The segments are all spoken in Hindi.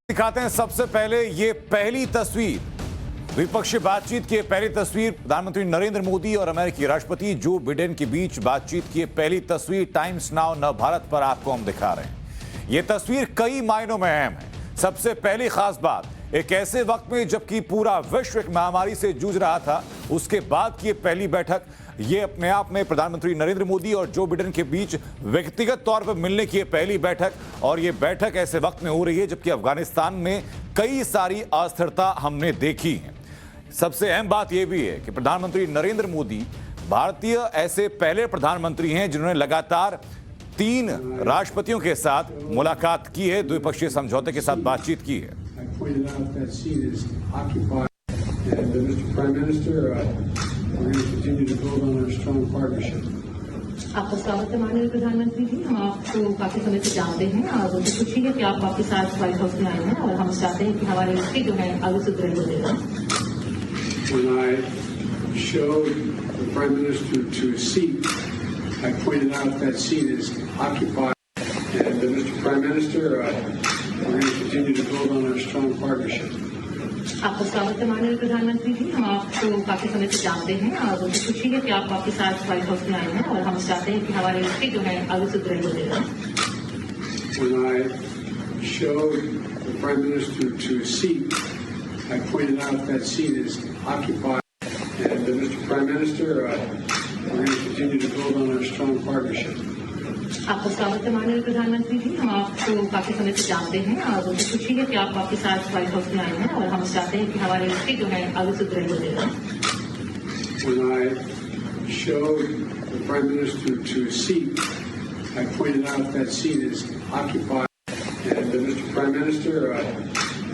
दिखाते हैं सबसे पहले ये पहली तस्वीर, द्विपक्षीय बातचीत की पहली तस्वीर। प्रधानमंत्री नरेंद्र मोदी और अमेरिकी राष्ट्रपति जो बिडेन के बीच बातचीत की पहली तस्वीर टाइम्स नाउ न भारत पर आपको हम दिखा रहे हैं। ये तस्वीर कई मायनों में अहम है। सबसे पहली खास बात, एक ऐसे वक्त में जबकि पूरा विश्व एक महामारी से जूझ रहा था, उसके बाद की पहली बैठक, ये अपने आप में प्रधानमंत्री नरेंद्र मोदी और जो बिडेन के बीच व्यक्तिगत तौर पर मिलने की पहली बैठक, और ये बैठक ऐसे वक्त में हो रही है जबकि अफगानिस्तान में कई सारी अस्थिरता हमने देखी है। सबसे अहम बात यह भी है कि प्रधानमंत्री नरेंद्र मोदी भारतीय ऐसे पहले प्रधानमंत्री हैं जिन्होंने लगातार 3 राष्ट्रपतियों के साथ मुलाकात की है, द्विपक्षीय समझौते के साथ बातचीत की है। आपका स्वागत है माननीय प्रधानमंत्री जी। हम आपको काफी समय से जानते हैं और मुझे खुशी है कि आप वापस आज व्हाइट हाउस में आए हैं और हम चाहते हैं कि हमारी रिश्ते जो है आगे सुधरे बनेगा। When I showed the Prime Minister to a seat, I pointed out that seat is occupied. And Mr. Prime Minister, we're going to continue to build on our strong partnership. आपका स्वागत है माननीय प्रधानमंत्री जी। हम आपको काफी समय से जानते हैं और मुझे खुशी है कि आप वापस आज व्हाइट हाउस में आए हैं और हम चाहते हैं कि हमारी रिश्ते जो है आगे सुधरे बनेगा। When I showed the Prime Minister to a seat, I pointed out that seat is occupied. And Mr. Prime Minister, we're going to continue to build on our strong partnership. आपका स्वागत है माननीय प्रधानमंत्री जी। हम आपको काफी समय से जानते हैं और मुझे खुशी है कि आप वापस आज व्हाइट हाउस में आए हैं और हम चाहते हैं कि हमारी रिश्ते जो है आगे सुधरे बनेगा। When I showed the Prime Minister to a seat, I pointed out that seat is occupied. And Mr. Prime Minister, we're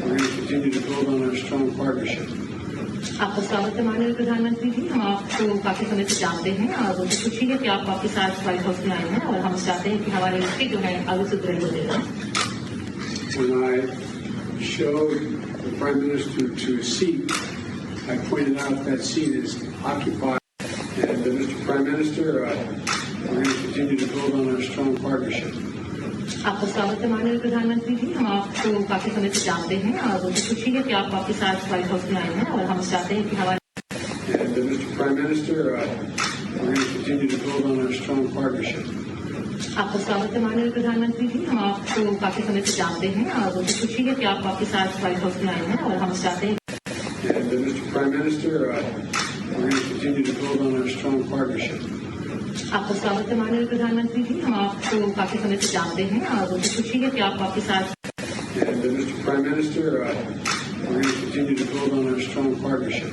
going to continue to build on our strong partnership. आपका स्वागत है माननीय प्रधानमंत्री जी। हम आपको काफी समय से जानते हैं और मुझे खुशी है कि आप वापस आज व्हाइट हाउस में आए हैं और हम चाहते हैं कि हमारे रिश्ते जो है आगे सुधरे बनेगा। When I showed the Prime Minister to a seat, I pointed out that seat is occupied. And Mr. Prime Minister, we're going to continue to build on our strong partnership. आपका स्वागत है माननीय प्रधानमंत्री जी। हम आपको काफी समय से जानते हैं और मुझे खुशी है कि आप वापस आज व्हाइट हाउस में आए हैं और हम चाहते हैं कि हमारे And Mr. Prime Minister, we're going to continue to build on our strong partnership. आपका स्वागत है माननीय प्रधानमंत्री जी। हम आपको काफी समय से जानते हैं और मुझे खुशी है कि आप वापस आज व्हाइट हाउस में आए हैं और हम चाहते हैं And Mr. Prime Minister, we're going to continue to build on our strong partnership. आपका स्वागत है माननीय प्रधानमंत्री जी। हम आपको काफी समय से जानते हैं और मुझे खुशी है कि आप वापस आज And Mr. Prime Minister, we're going to continue to build on our strong partnership.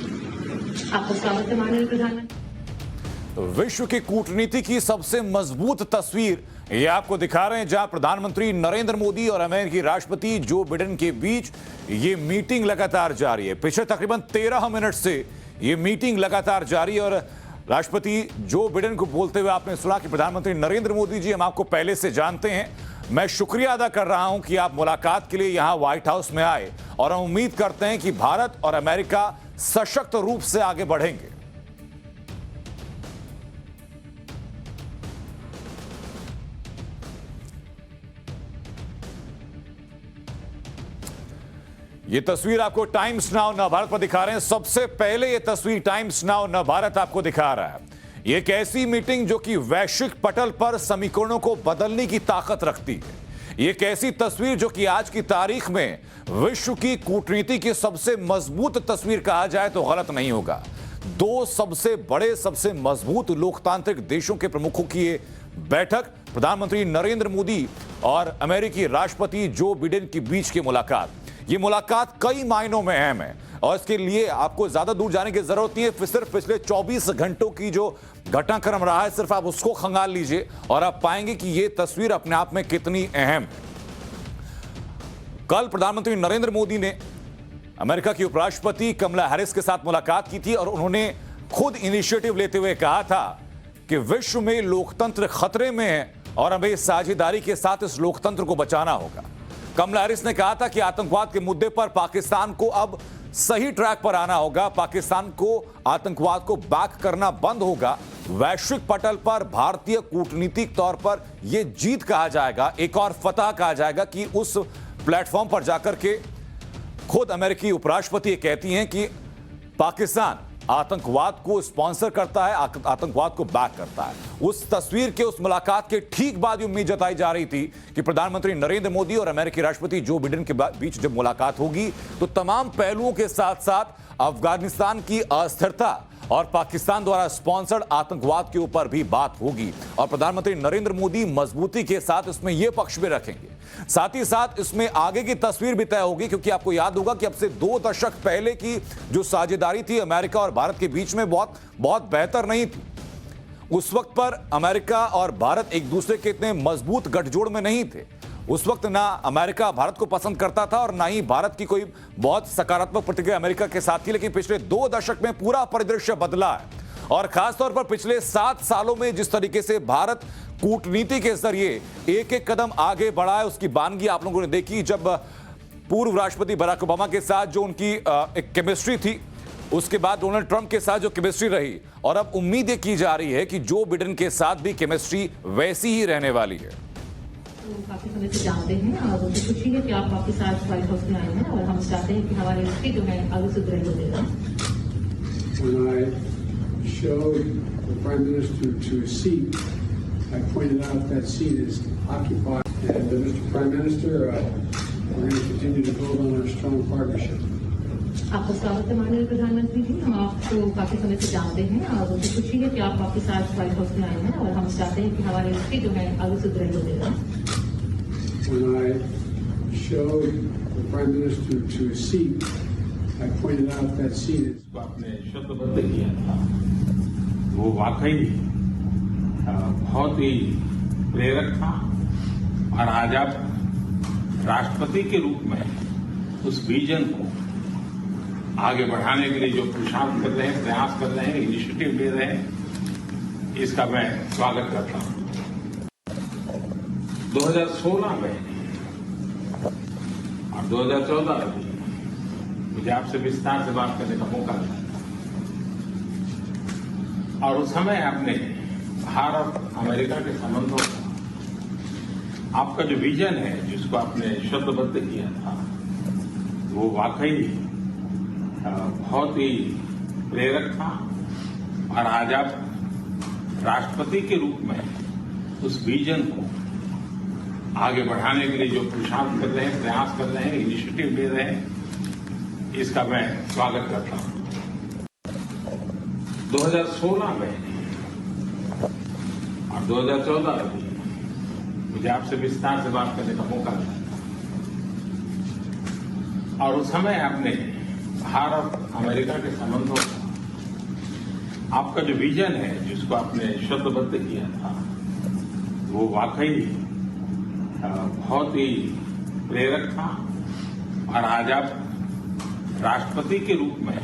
आपका स्वागत है माननीय प्रधानमंत्री। विश्व की कूटनीति की सबसे मजबूत तस्वीर ये आपको दिखा रहे हैं, जहां प्रधानमंत्री नरेंद्र मोदी और अमेरिकी राष्ट्रपति जो बिडेन के बीच ये मीटिंग लगातार जारी है। पिछले तकरीबन 13 मिनट से ये मीटिंग लगातार जारी है और राष्ट्रपति जो बिडेन को बोलते हुए आपने सुना कि प्रधानमंत्री नरेंद्र मोदी जी, हम आपको पहले से जानते हैं, मैं शुक्रिया अदा कर रहा हूं कि आप मुलाकात के लिए यहां व्हाइट हाउस में आए और हम उम्मीद करते हैं कि भारत और अमेरिका सशक्त रूप से आगे बढ़ेंगे। ये तस्वीर आपको टाइम्स नाउ न भारत पर दिखा रहे हैं। सबसे पहले ये तस्वीर टाइम्स नाउ न भारत आपको दिखा रहा है। ये एक ऐसी मीटिंग जो कि वैश्विक पटल पर समीकरणों को बदलने की ताकत रखती है। ये एक ऐसी तस्वीर जो कि आज की तारीख में विश्व की कूटनीति की सबसे मजबूत तस्वीर कहा जाए तो गलत नहीं होगा। 2 सबसे बड़े, सबसे मजबूत लोकतांत्रिक देशों के प्रमुखों की ये बैठक, प्रधानमंत्री नरेंद्र मोदी और अमेरिकी राष्ट्रपति जो बिडेन के बीच की मुलाकात, ये मुलाकात कई मायनों में अहम है और इसके लिए आपको ज्यादा दूर जाने की जरूरत नहीं है। सिर्फ पिछले 24 घंटों की जो घटनाक्रम रहा है, सिर्फ आप उसको खंगाल लीजिए और आप पाएंगे कि ये तस्वीर अपने आप में कितनी अहम है। कल प्रधानमंत्री नरेंद्र मोदी ने अमेरिका की उपराष्ट्रपति कमला हैरिस के साथ मुलाकात की थी और उन्होंने खुद इनिशिएटिव लेते हुए कहा था कि विश्व में लोकतंत्र खतरे में है और हमें साझेदारी के साथ इस लोकतंत्र को बचाना होगा। कमला हैरिस ने कहा था कि आतंकवाद के मुद्दे पर पाकिस्तान को अब सही ट्रैक पर आना होगा, पाकिस्तान को आतंकवाद को बैक करना बंद होगा। वैश्विक पटल पर भारतीय कूटनीतिक तौर पर यह जीत कहा जाएगा, एक और फतह कहा जाएगा कि उस प्लेटफॉर्म पर जाकर के खुद अमेरिकी उपराष्ट्रपति ये कहती हैं कि पाकिस्तान आतंकवाद को स्पॉन्सर करता है, आतंकवाद को बैक करता है। उस तस्वीर के, उस मुलाकात के ठीक बाद ये उम्मीद जताई जा रही थी कि प्रधानमंत्री नरेंद्र मोदी और अमेरिकी राष्ट्रपति जो बिडेन के बीच जब मुलाकात होगी तो तमाम पहलुओं के साथ साथ अफगानिस्तान की अस्थिरता और पाकिस्तान द्वारा स्पॉन्सर्ड आतंकवाद के ऊपर भी बात होगी और प्रधानमंत्री नरेंद्र मोदी मजबूती के साथ इसमें यह पक्ष भी रखेंगे। साथ ही साथ इसमें आगे की तस्वीर भी तय होगी, क्योंकि आपको याद होगा कि अब से 2 दशक पहले की जो साझेदारी थी अमेरिका और भारत के बीच में बहुत बेहतर नहीं थी। उस वक्त पर अमेरिका और भारत एक दूसरे के इतने मजबूत गठजोड़ में नहीं थे। उस वक्त ना अमेरिका भारत को पसंद करता था और ना ही भारत की कोई बहुत सकारात्मक प्रतिक्रिया अमेरिका के साथ थी। लेकिन पिछले 2 दशक में पूरा परिदृश्य बदला है और खासतौर पर पिछले 7 सालों में जिस तरीके से भारत कूटनीति के जरिए एक एक कदम आगे बढ़ा है, उसकी बानगी आप लोगों ने देखी। जब पूर्व राष्ट्रपति बराक ओबामा के साथ जो उनकी एक केमिस्ट्री थी, उसके बाद डोनाल्ड ट्रंप के साथ जो केमिस्ट्री रही, और अब उम्मीद ये की जा रही है कि जो बिडेन के साथ भी केमिस्ट्री वैसी ही रहने वाली है। तो काफी समय से जानते हैं और मुझे खुशी है कि आप वापस आज व्हाइट हाउस में आए हैं और हम चाहते हैं कि हमारे रिश्ते जो है आगे सुधरे होगा। When I showed the Prime Minister to a seat, I pointed out that seat is occupied. And Mr. Prime Minister, we're going to continue to build on our strong partnership. आपका स्वागत है माननीय प्रधानमंत्री जी। हम आपको काफी समय से जानते हैं और मुझे खुशी है कि आप वापस आज व्हाइट हाउस में आए हैं और हम चाहते हैं कि हमारे रिश्ते जो है आगे सुधरे होगा। When I showed the Prime Minister to a seat, I pointed out that seat is. आपने शब्दबद्ध किया था, वो वाकई बहुत ही प्रेरक था और आज आप राष्ट्रपति के रूप में उस विजन को आगे बढ़ाने के लिए जो पुरुषार्थ कर रहे हैं, प्रयास कर रहे हैं, इनिशिएटिव ले रहे हैं, इसका मैं स्वागत करता हूं। 2016 में और 2014 में मुझे आपसे विस्तार से बात करने का मौका मिला और उस समय आपने भारत अमेरिका के संबंधों का आपका जो विजन है, जिसको आपने शब्दबद्ध किया था, वो वाकई बहुत ही प्रेरक था और आज आप राष्ट्रपति के रूप में उस विजन को आगे बढ़ाने के लिए जो पुरुषार्थ कर रहे हैं, प्रयास कर रहे हैं, इनिशिएटिव ले रहे हैं, इसका मैं स्वागत करता हूं। 2016 में और 2014 में मुझे आपसे विस्तार से बात करने का मौका मिला और उस समय आपने भारत अमेरिका के संबंधों का आपका जो विजन है, जिसको आपने शब्दबद्ध किया था, वो वाकई बहुत ही प्रेरक था और आज आप राष्ट्रपति के रूप में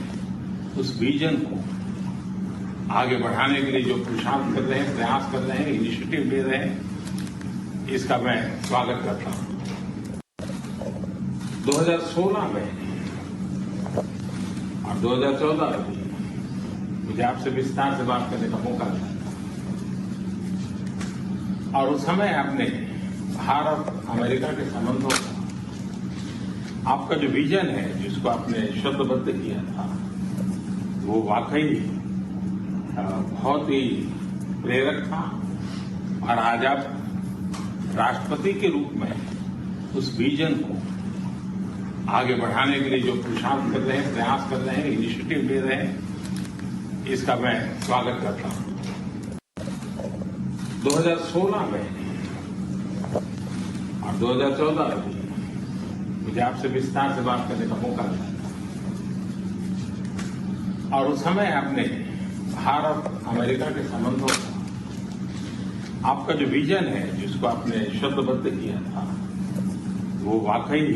उस विजन को आगे बढ़ाने के लिए जो पुरुषार्थ कर रहे हैं, प्रयास कर रहे हैं, इनिशिएटिव ले रहे हैं, इसका मैं स्वागत करता हूं। 2016 में और 2014 में मुझे आपसे विस्तार से बात करने का मौका मिला और उस समय आपने भारत अमेरिका के संबंधों का आपका जो विजन है, जिसको आपने शब्दबद्ध किया था, वो वाकई बहुत ही प्रेरक था और आज आप राष्ट्रपति के रूप में उस विजन को आगे बढ़ाने के लिए जो पुरुषार्थ कर रहे हैं, प्रयास कर रहे हैं, इनिशिएटिव ले रहे हैं, इसका मैं स्वागत करता हूं। 2016 में और 2014 में मुझे आपसे विस्तार से बात करने का मौका मिला और उस समय आपने भारत अमेरिका के संबंधों का आपका जो विजन है, जिसको आपने शब्दबद्ध किया था, वो वाकई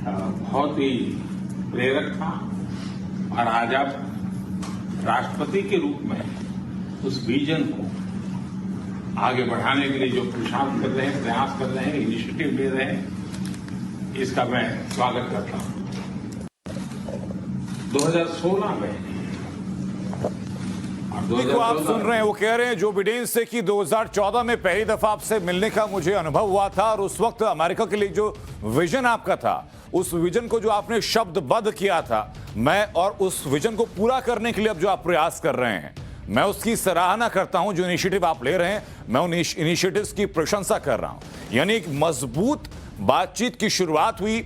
बहुत ही प्रेरक था और आज आप राष्ट्रपति के रूप में उस विजन को आगे बढ़ाने के लिए जो पुरुषार्थ कर रहे हैं, प्रयास कर रहे हैं, इनिशिएटिव ले रहे हैं, इसका मैं स्वागत करता हूं। 2016 में और देखो, आप सुन रहे हैं, वो कह रहे हैं जो बिडेन से कि 2014 में पहली दफा आपसे मिलने का मुझे अनुभव हुआ था और उस वक्त अमेरिका के लिए जो विजन आपका था, उस विजन को जो आपने शब्दबद्ध किया था, मैं और उस विजन को पूरा करने के लिए अब जो आप प्रयास कर रहे हैं, मैं उसकी सराहना करता हूं। जो इनिशिएटिव आप ले रहे हैं, मैं उन इनिशिएटिव्स की प्रशंसा कर रहा हूं। यानी एक मजबूत बातचीत की शुरुआत हुई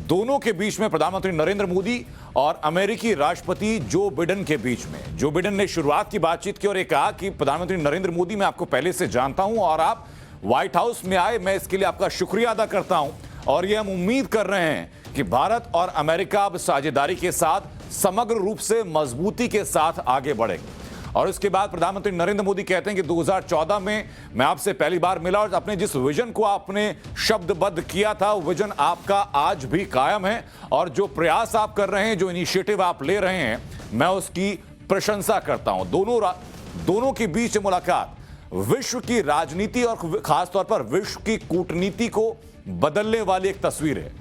दोनों के बीच में, प्रधानमंत्री नरेंद्र मोदी और अमेरिकी राष्ट्रपति जो बिडेन के बीच में। जो बिडेन ने शुरुआत की बातचीत की और ये कहा कि प्रधानमंत्री नरेंद्र मोदी, मैं आपको पहले से जानता हूं और आप व्हाइट हाउस में आए, मैं इसके लिए आपका शुक्रिया अदा करता हूं और ये हम उम्मीद कर रहे हैं कि भारत और अमेरिका अब साझेदारी के साथ समग्र रूप से मजबूती के साथ आगे बढ़ेंगे। और इसके बाद प्रधानमंत्री नरेंद्र मोदी कहते हैं कि 2014 में मैं आपसे पहली बार मिला और अपने जिस विजन को आपने शब्दबद्ध किया था, वो विजन आपका आज भी कायम है और जो प्रयास आप कर रहे हैं, जो इनिशिएटिव आप ले रहे हैं, मैं उसकी प्रशंसा करता हूं। दोनों के बीच मुलाकात विश्व की राजनीति और खासतौर पर विश्व की कूटनीति को बदलने वाली एक तस्वीर है।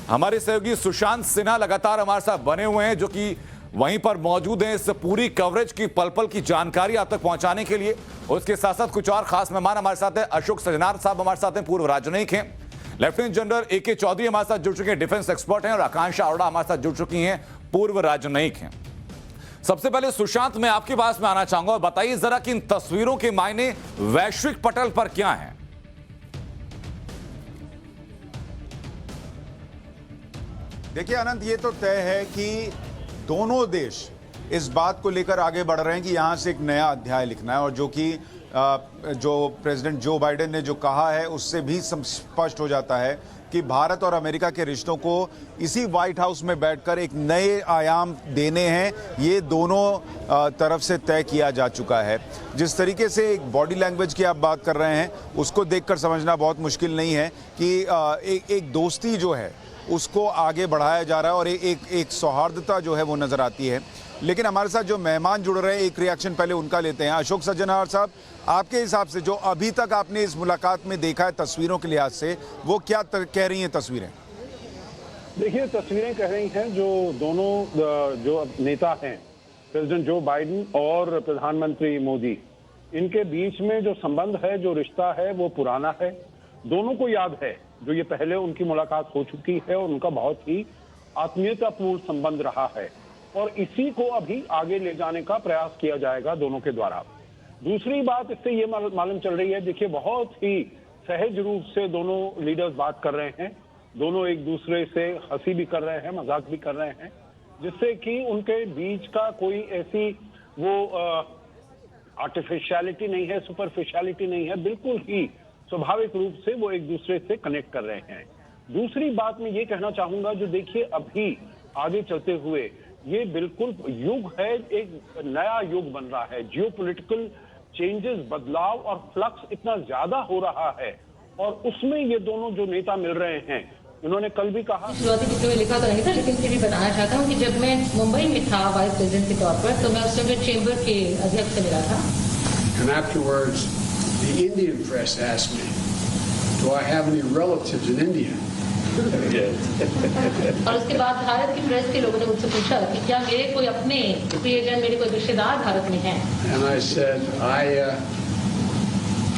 हमारे सहयोगी सुशांत सिन्हा लगातार हमारे साथ बने हुए हैं, जो कि वहीं पर मौजूद हैं इस पूरी कवरेज की पल पल की जानकारी आप तक पहुंचाने के लिए। उसके साथ साथ कुछ और खास मेहमान हमारे साथ हैं। अशोक सजनार साहब हमारे साथ हैं, पूर्व राजनयिक हैं। लेफ्टिनेंट जनरल AK चौधरी हमारे साथ जुड़ चुके हैं, डिफेंस एक्सपर्ट हैं। और आकांक्षा अरोड़ा हमारे साथ जुड़ चुकी हैं, पूर्व राजनयिक हैं। सबसे पहले सुशांत, मैं आपके पास में आना चाहूंगा और बताइए जरा कि इन तस्वीरों के मायने वैश्विक पटल पर क्या है। देखिए अनंत, ये तो तय है कि दोनों देश इस बात को लेकर आगे बढ़ रहे हैं कि यहां से एक नया अध्याय लिखना है और जो प्रेसिडेंट जो बाइडेन ने जो कहा है उससे भी स्पष्ट हो जाता है कि भारत और अमेरिका के रिश्तों को इसी व्हाइट हाउस में बैठकर एक नए आयाम देने हैं। ये दोनों तरफ से तय किया जा चुका है। जिस तरीके से एक बॉडी लैंग्वेज की आप बात कर रहे हैं, उसको देखकर समझना बहुत मुश्किल नहीं है कि एक दोस्ती जो है उसको आगे बढ़ाया जा रहा है और एक सौहार्दता जो है वो नजर आती है। लेकिन हमारे साथ जो मेहमान जुड़ रहे हैं, एक रिएक्शन पहले उनका लेते हैं। अशोक सज्जनहार साहब, आपके हिसाब से जो अभी तक आपने इस मुलाकात में देखा है तस्वीरों के लिहाज से, वो क्या कह रही हैं तस्वीरें? देखिए, तस्वीरें कह रही हैं जो दोनों जो नेता हैं, प्रेसिडेंट जो बाइडेन और प्रधानमंत्री मोदी, इनके बीच में जो संबंध है, जो रिश्ता है, वो पुराना है। दोनों को याद है जो ये पहले उनकी मुलाकात हो चुकी है और उनका बहुत ही आत्मीयतापूर्ण संबंध रहा है और इसी को अभी आगे ले जाने का प्रयास किया जाएगा दोनों के द्वारा। दूसरी बात इससे ये मालूम चल रही है, देखिए बहुत ही सहज रूप से दोनों लीडर्स बात कर रहे हैं, दोनों एक दूसरे से हंसी भी कर रहे हैं, मजाक भी कर रहे हैं, जिससे कि उनके बीच का कोई ऐसी वो आर्टिफिशियलिटी नहीं है, सुपरफिशियलिटी नहीं है, बिल्कुल ही स्वाभाविक रूप से वो एक दूसरे से कनेक्ट कर रहे हैं। दूसरी बात मैं ये कहना चाहूंगा, जो देखिए अभी आगे चलते हुए ये बिल्कुल युग है, एक नया युग बन रहा है। जियोपॉलिटिकल चेंजेस, बदलाव और फ्लक्स इतना ज्यादा हो रहा है और उसमें ये दोनों जो नेता मिल रहे हैं, उन्होंने कल भी कहा, शुरुआती चित्र में लिखा तो नहीं था, लेकिन फिर भी बताना चाहता हूँ कि जब मैं मुंबई में था वाइस प्रेसिडेंट के तौर पर, तो मैं उस समय चेंबर के अध्यक्ष से मिला था। And afterwards, the Indian press asked me, do I have any relatives in India? और उसके बाद भारत की प्रेस के लोगों ने मुझसे पूछा कि क्या मेरे कोई अपने प्रियजन, मेरे कोई रिश्तेदार भारत में हैं? And I said,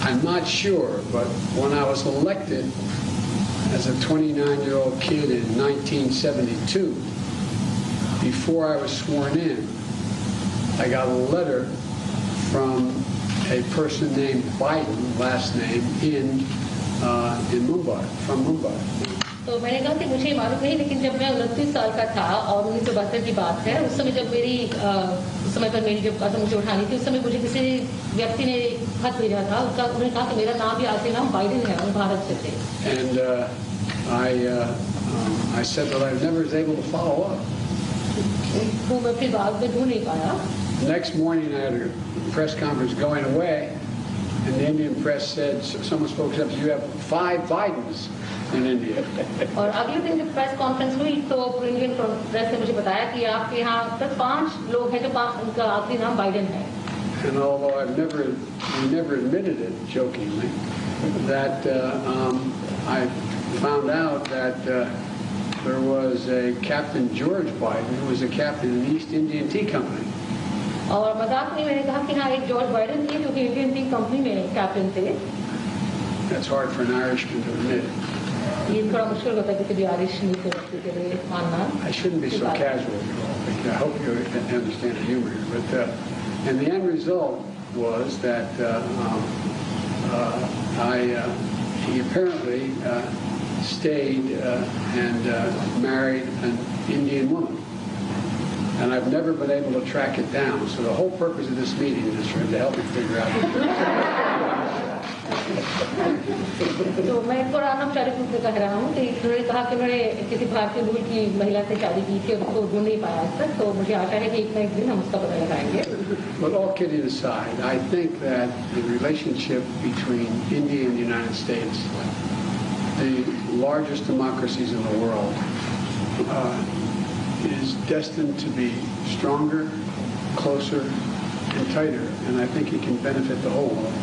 I'm not sure, but when I was elected as a 29-year-old kid in 1972, before I was sworn in, I got a letter from a person named Biden, last name, in Mumbai, from Mumbai. तो मैंने कहा कि मुझे मालूम नहीं, लेकिन जब मैं 29 साल का था और 1972 की बात है, उस समय जब उस समय पर मेरी जब कदम मुझे उठानी थी, उस समय मुझे किसी व्यक्ति ने खत भेजा था, उन्होंने कहा कि मेरा नाम भी आखिरी नाम बाइडेन है और भारत से थे। And I said that I never was able to follow up. वो मैं फिर बाद में ढूंढ नहीं पाया। Next morning, I had a press conference going away, and the Indian press said, someone spoke up, you have 5 Bidens in India. और अगले दिन जब प्रेस कॉन्फ्रेंस हुई तो इंडियन प्रेस ने मुझे बताया कि आपके यहाँ तक 5 लोग हैं जो उनका आखिरी नाम बाइडेन है। And although I never admitted it jokingly, that I found out that there was a Captain George Biden who was a captain in the East Indian Tea Company. और मजाक में मैंने कहा कि हाँ, एक जॉर्ज बाइडेन थे जो कि इंडियन टी कंपनी में कैप्टन थे। That's hard for an Irishman to admit. ये थोड़ा मुश्किल होता है किसी भी आरिश नृत्य व्यक्ति के लिए मानना। I shouldn't be so casual, you know. I hope you understand the humor here. But and the end result was that he apparently stayed and married an Indian woman. And I've never been able to track it down. So the whole purpose of this meeting is for him to help me figure out. तो मैं थोड़ा अनौपचारिक रूप से कह रहा हूँ कि उन्होंने कहा कि उन्होंने किसी भारतीय मूल की महिला से शादी की थी और उसको ढूंढ नहीं पाया आज तक, तो मुझे आशा है कि एक न एक दिन हम उसका पता लगाएंगे। But all kidding aside, I think that the relationship between India and the United States, the largest democracies in the world, is destined to be stronger, closer, and tighter, and I think it can benefit the whole world.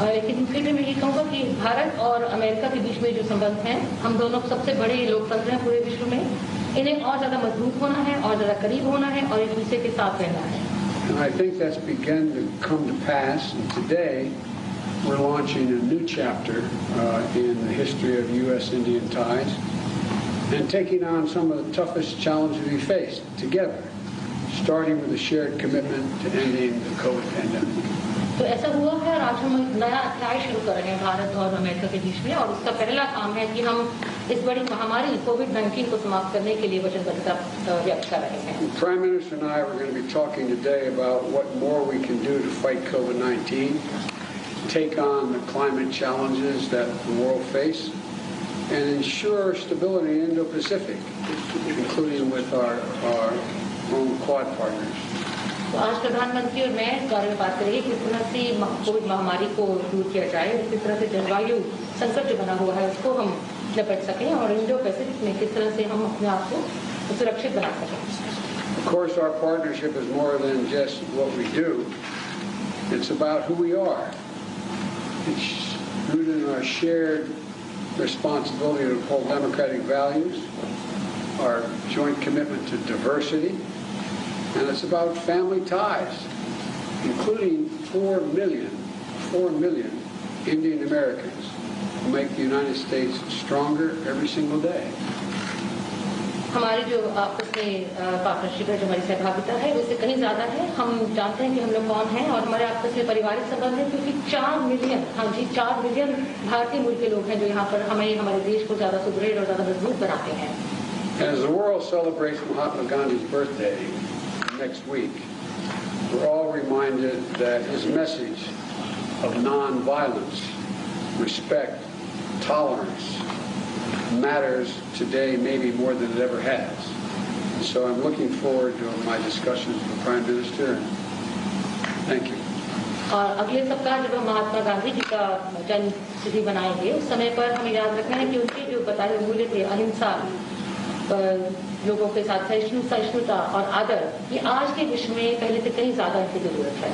लेकिन फिर भी मैं ये कहूँगा कि भारत और अमेरिका के बीच में जो संबंध हैं, हम दोनों सबसे बड़े लोकतंत्र हैं पूरे विश्व में, इन्हें और ज़्यादा मजबूत होना है और ज़्यादा करीब होना है और एक दूसरे के साथ रहना है। And I think that's begun to come to pass, and today we're launching a new chapter in the history of U.S.-Indian ties and taking on some of the toughest challenges we faced together, starting with a shared commitment to ending the COVID pandemic. तो ऐसा हुआ है और आज हम एक नया अध्याय शुरू कर रहे हैं भारत और अमेरिका के बीच में, और उसका पहला काम है कि हम इस बड़ी महामारी कोविड-19 को समाप्त करने के लिए वचनबद्धता व्यक्त कर रहे हैं। The Prime Minister and I are going to be talking today about what more we can do to fight COVID-19, take on the climate challenges that the world face, and ensure stability in Indo-Pacific, including with our own Quad partners. तो आज प्रधानमंत्री और मैं इस बारे में बात करेंगे किस तरह से कोविड महामारी को दूर किया जाए, किस तरह से जलवायु संकट जो बना हुआ है उसको हम निपट सकें, और इंडो पैसिफिक में किस तरह से हम अपने आप को सुरक्षित बना सकें। Of course, our partnership is more than just what we do. It's about who we are. It's rooted in our shared responsibility to uphold democratic values, our joint commitment to diversity, and it's about family ties, including 4 million Indian Americans who make the United States stronger every single day. हमारी जो आपस में पार्टनरशिप है, जो हमारी सहभागिता है, उससे कहीं ज्यादा है। हम जानते हैं कि हम लोग कौन हैं और हमारे आपस में पारिवारिक संबंध है, क्योंकि 4 मिलियन भारतीय मूल के लोग हैं जो यहाँ पर हमें हमारे देश को ज्यादा सुदृढ़ और ज्यादा मजबूत बनाते हैं। As the world celebrates Mahatma Gandhi's birthday next week, we're all reminded that his message of non-violence, respect, tolerance matters today maybe more than it ever has. So I'm looking forward to my discussions with the Prime Minister. Thank you. और अगले सप्ताह जब हम महात्मा गांधी जी का जन्म तिथि बनाएंगे, उस समय पर हमें याद रखना है कि उनके जो बताए हुए मूल्य थे, अहिंसा, लोगों के साथ सहिष्णुता और आदर, ये आज के विश्व में पहले से कहीं ज्यादा इनकी जरूरत है।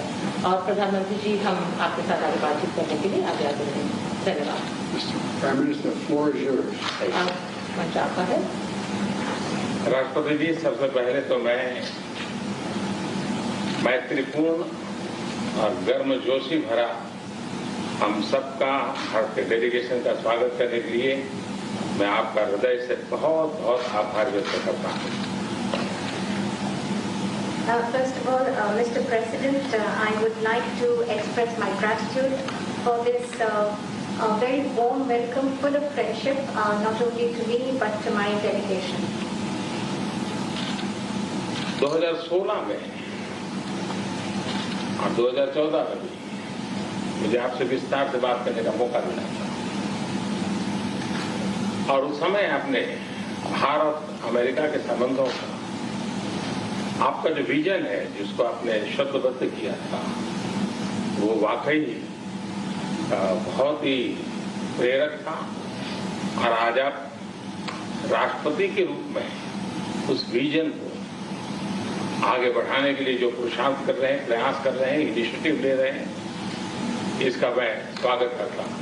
और प्रधानमंत्री जी, हम आपके साथ आगे बातचीत करने के लिए आगे आते हैं। धन्यवाद। Prime Minister, the floor is yours. मंच आपका है। राष्ट्रपति जी, सबसे पहले तो मैं मैत्रीपूर्ण और गर्मजोशी भरा हम सबका भारतीय डेलीगेशन का स्वागत करने के लिए मैं आपका हृदय से बहुत बहुत आभार व्यक्त करता हूँ। First of all, Mr. President, I would like to express my gratitude for this very warm welcome, full of friendship, not only to me but to my delegation. 2016 में और 2014 में भी मुझे आपसे विस्तार से बात करने का मौका मिला था, और उस समय आपने भारत अमेरिका के संबंधों का आपका जो विजन है, जिसको आपने शब्दबद्ध किया था, वो वाकई बहुत ही प्रेरक था। और आज आप राष्ट्रपति के रूप में उस विजन को आगे बढ़ाने के लिए जो पुरुषार्थ कर रहे हैं, प्रयास कर रहे हैं, इनिशिएटिव ले रहे हैं, इसका मैं स्वागत करता हूँ।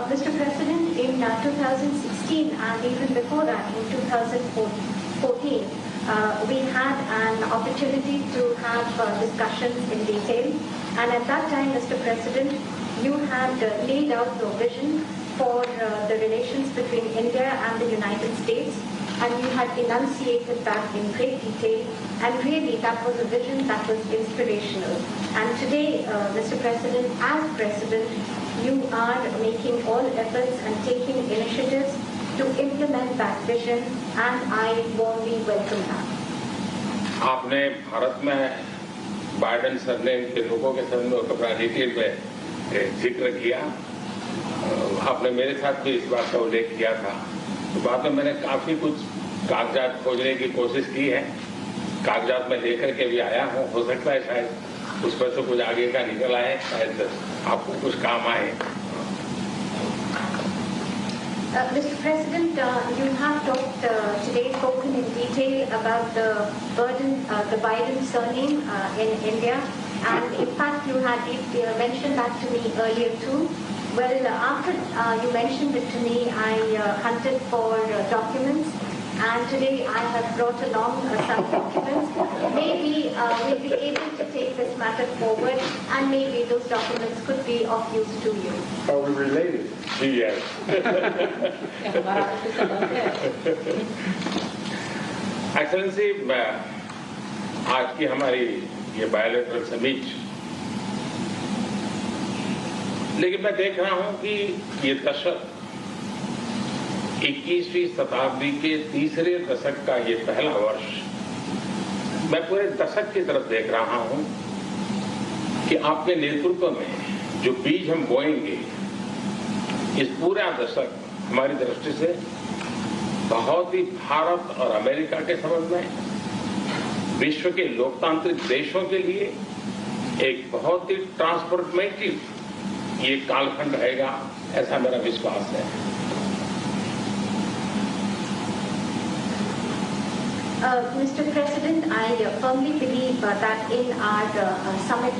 Mr. President, in 2016 and even before that, in 2014, we had an opportunity to have discussions in detail. And at that time, Mr. President, you had laid out your vision for the relations between India and the United States, and you had enunciated that in great detail, and really that was a vision that was inspirational. And today, Mr. President, as President, you are making all efforts and taking initiatives to implement that vision, and I warmly welcome that. आपने भारत में बाइडेन सरनेम के लोगों के संबंध में अपना डिटेल में जिक्र किया। आपने मेरे साथ भी इस बात का उल्लेख किया था। तो बाद में मैंने काफी कुछ कागजात खोजने की कोशिश की है। कागजात में लेकर के भी आया हूँ। हो सकता है शायद उस पर से कुछ आगे का निकल आए, शायद आपको कुछ काम आए। Mr. President, you have talked today, spoken in detail about the Biden surname in India, and in fact you had mentioned that to me earlier too. Well, after you mentioned it to me, I hunted for documents, and today I have brought along some documents. Maybe we'll be able to take this matter forward, and maybe those documents could be of use to you. Are we related? Yes. Excellency, आज की हमारी ये बायोलेटरल समिट, लेकिन मैं देख रहा हूं कि ये दशक 21वीं शताब्दी के तीसरे दशक का ये पहला वर्ष, मैं पूरे दशक की तरफ देख रहा हूं कि आपके नेतृत्व में जो बीज हम बोएंगे, इस पूरा दशक हमारी दृष्टि से बहुत ही भारत और अमेरिका के संबंध में, विश्व के लोकतांत्रिक देशों के लिए एक बहुत ही ट्रांसफॉर्मेटिव ये कालखंड रहेगा, ऐसा मेरा विश्वास है। Mr. President, I firmly believe that in our summit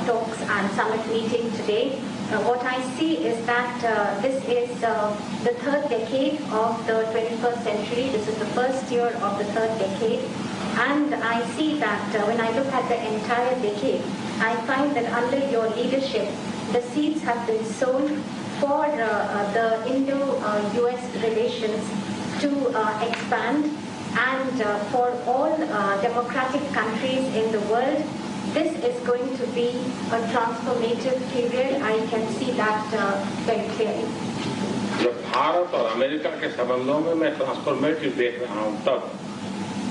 talks and summit meeting today, what I see is that this is the third decade of the 21st century. This is the first year of the third decade. And I see that when I look at the entire decade, I find that under your leadership, the seeds have been sown for the Indo-US relations to expand. And for all democratic countries in the world, this is going to be a transformative period. I can see that very clearly. जब भारत और अमेरिका के संबंधों में मैं ट्रांसफॉर्मेटिव देख रहा हूं, तब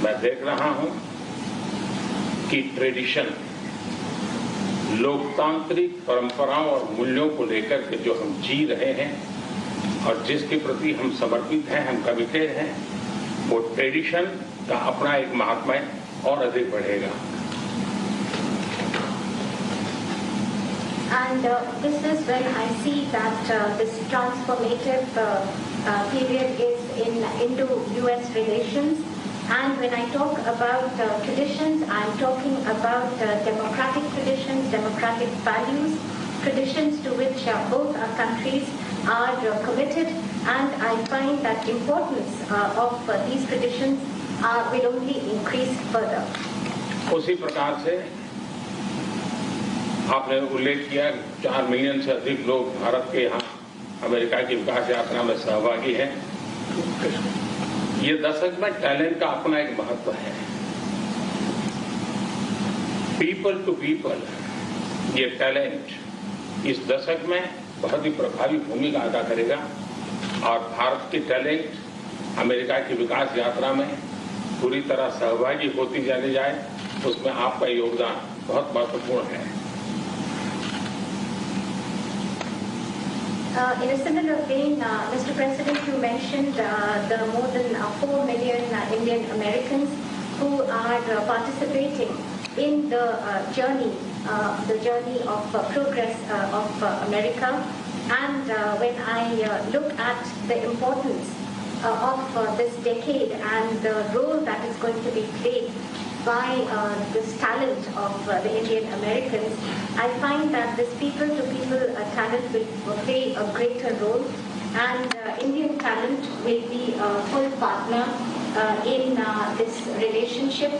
मैं देख रहा हूं कि ट्रेडिशन, लोकतांत्रिक परंपराओं और मूल्यों को लेकर के जो हम जी रहे हैं और जिसके प्रति हम समर्पित हैं, हम कमिटेड हैं, वो ट्रेडिशन का अपना एक महात्म्य और अधिक बढ़ेगा। And this is when I see that this transformative period is in Indo-US relations. And when I talk about traditions, I'm talking about democratic traditions, democratic values, traditions to which both our countries are committed, and I find that importance of these traditions will only increase further. उसी प्रकार से आपने उल्लेख किया 4 मिलियन से अधिक लोग भारत के यहाँ अमेरिका की विकास यात्रा में सहभागी हैं। ये दशक में टैलेंट का अपना एक महत्व है। पीपल टू पीपल, ये टैलेंट इस दशक में बहुत ही प्रभावी भूमिका अदा करेगा और भारत की टैलेंट अमेरिका की विकास यात्रा में पूरी तरह सहभागी होती चली जाए, उसमें आपका योगदान बहुत महत्वपूर्ण है। In a similar vein, Mr. President, you mentioned the more than 4 million Indian Americans who are participating in the journey of progress of America. And when I look at the importance of this decade and the role that is going to be played by this talent of the Indian Americans, I find that this people-to-people talent will play a greater role, and Indian talent will be a full partner in this relationship,